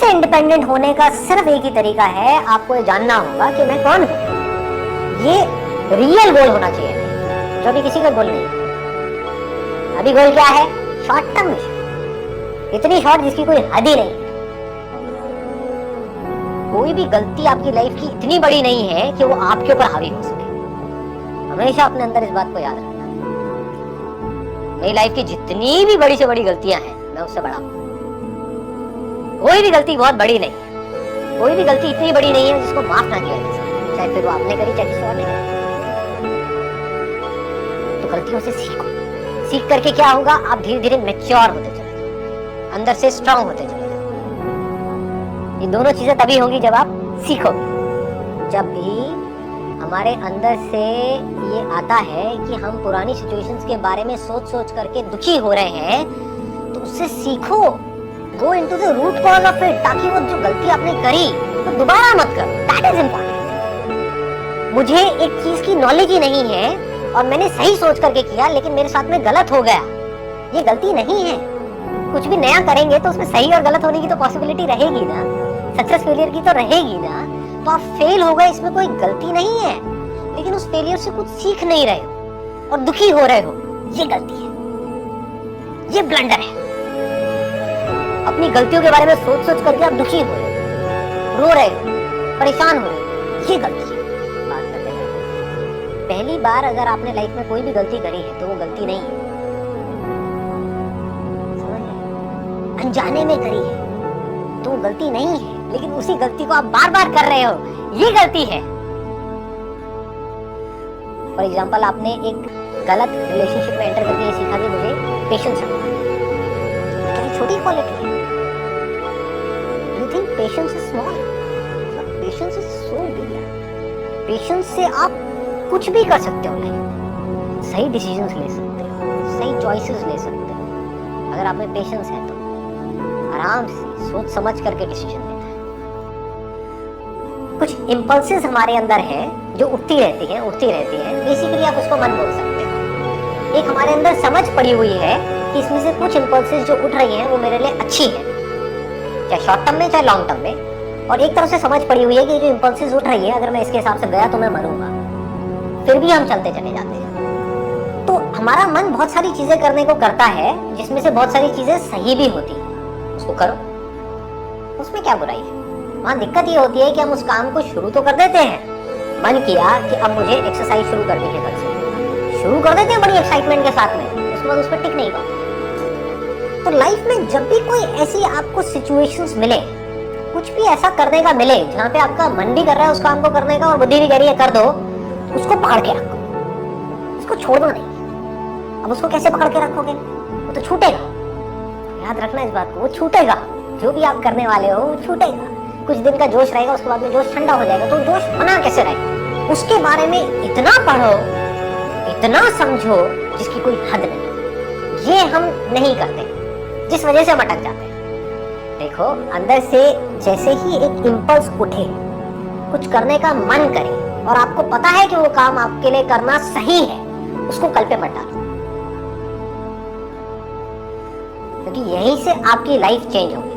से इंडिपेंडेंट होने का सिर्फ एक ही तरीका है, आपको ये जानना होगा कि मैं कौन हूं। ये रियल गोल होना चाहिए, जो भी किसी का गोल नहीं। अभी गोल क्या है? शॉर्ट टर्म विजन, इतनी शॉर्ट जिसकी कोई हद ही नहीं। कोई भी गलती आपकी लाइफ की इतनी बड़ी नहीं है कि वो आपके ऊपर हावी हो सके। हमेशा अपने अंदर इस बात को याद रखना। मेरी लाइफ की जितनी भी बड़ी से बड़ी गलतियां हैं, मैं उससे बड़ा हूं। कोई भी गलती बहुत बड़ी नहीं है, कोई भी गलती इतनी बड़ी नहीं है जिसको माफ ना किया जा सके, चाहे फिर वो आपने करी चाहे किसी और ने करी। तो गलतियों से सीखो। सीख करके क्या होगा? आप धीरे धीरे मैच्योर होते चले जाओगे, अंदर से स्ट्रांग होते चले जाओगे। ये दोनों चीजें तभी होंगी जब आप सीखोगे। जब भी हमारे अंदर से ये आता है कि हम पुरानी सिचुएशंस के बारे में सोच सोच करके दुखी हो रहे हैं, तो उससे सीखो। Go into the root cause of it, ताकि वो जो गलती आपने करी तो दोबारा मत करो। That is important. मुझे एक चीज की नॉलेज ही नहीं है और मैंने सही सोच करके किया, लेकिन मेरे साथ में गलत हो गया, ये गलती नहीं है। कुछ भी नया करेंगे तो उसमें सही और गलत होने की तो पॉसिबिलिटी रहेगी ना, सक्सेस फेलियर की तो रहेगी ना। तो आप फेल हो गए, इसमें कोई गलती नहीं है, लेकिन उस फेलियर से कुछ सीख नहीं रहे हो और दुखी हो रहे हो, ये गलती है, ये ब्लंडर है। अपनी गलतियों के बारे में सोच सोच करके आप दुखी हो रहे हो, रो रहे हो, परेशान हो रहे हो, ये गलती है। बात करते हैं, पहली बार अगर आपने लाइफ में कोई भी गलती करी है तो वो गलती नहीं है, अनजाने में करी है तो वो गलती नहीं है, लेकिन उसी गलती को आप बार बार कर रहे हो, ये गलती है। फॉर एग्जाम्पल, आपने एक गलत रिलेशनशिप में एंटर करके ये सीखा कि मुझे पेशेंस रखना है, छोटी क्वालिटी है। You think patience is small, patience is so big. Patience से आप कुछ भी कर सकते हो लाइफ, सही डिसीजंस ले सकते हो, सही चॉइसेस ले सकते हो। अगर आप में पेशेंस है तो आराम से सोच समझ करके डिसीजन लेता है। कुछ इंपल्सेस हमारे अंदर हैं जो उठती रहती हैं। बेसिकली आप उसको मन बोल सकते हो। एक हमारे अंदर समझ पड़ी हुई है कि इसमें से कुछ इंपल्सेस जो उठ रही हैं वो मेरे लिए अच्छी है, चाहे शॉर्ट टर्म में चाहे लॉन्ग टर्म में। और एक तरफ से समझ पड़ी हुई है कि जो इंपल्सेस उठ रही है, अगर मैं इसके हिसाब से गया तो मैं मरूंगा। फिर भी हम चलते चले जाते हैं। तो हमारा मन बहुत सारी चीजें करने को करता है, जिसमें से बहुत सारी चीजें सही भी होती है, उसको करो, उसमें क्या बुराई है। वहां दिक्कत ये होती है कि हम उस काम को शुरू तो कर देते हैं। मन किया कि अब मुझे एक्सरसाइज शुरू करनी है, कल से शुरू कर देते हैं बड़ी एक्साइटमेंट के साथ में, उसके बाद उस पर टिक नहीं पाते। तो लाइफ में जब भी कोई ऐसी आपको सिचुएशंस मिले, कुछ भी ऐसा करने का मिले जहाँ पे आपका मन भी कर रहा है उस काम को करने का और बुद्धि भी कह रही है कर दो, उसको पकड़ के रखो, उसको छोड़ना नहीं। अब उसको कैसे पकड़ के रखोगे? वो तो छूटेगा। याद रखना इस बात को, वो छूटेगा। जो भी आप करने वाले हो वो छूटेगा। कुछ दिन का जोश रहेगा, उसके बाद में जोश ठंडा हो जाएगा। तो जोश बना कैसे रहेगा? उसके बारे में इतना पढ़ो, इतना समझो जिसकी कोई हद नहीं। ये हम नहीं करते, जिस वजह से हम अटक जाते हैं। देखो, अंदर से जैसे ही एक इंपल्स उठे, कुछ करने का मन करे और आपको पता है कि वो काम आपके लिए करना सही है, उसको कल पे मत डालो, क्योंकि यहीं से आपकी लाइफ चेंज होगी।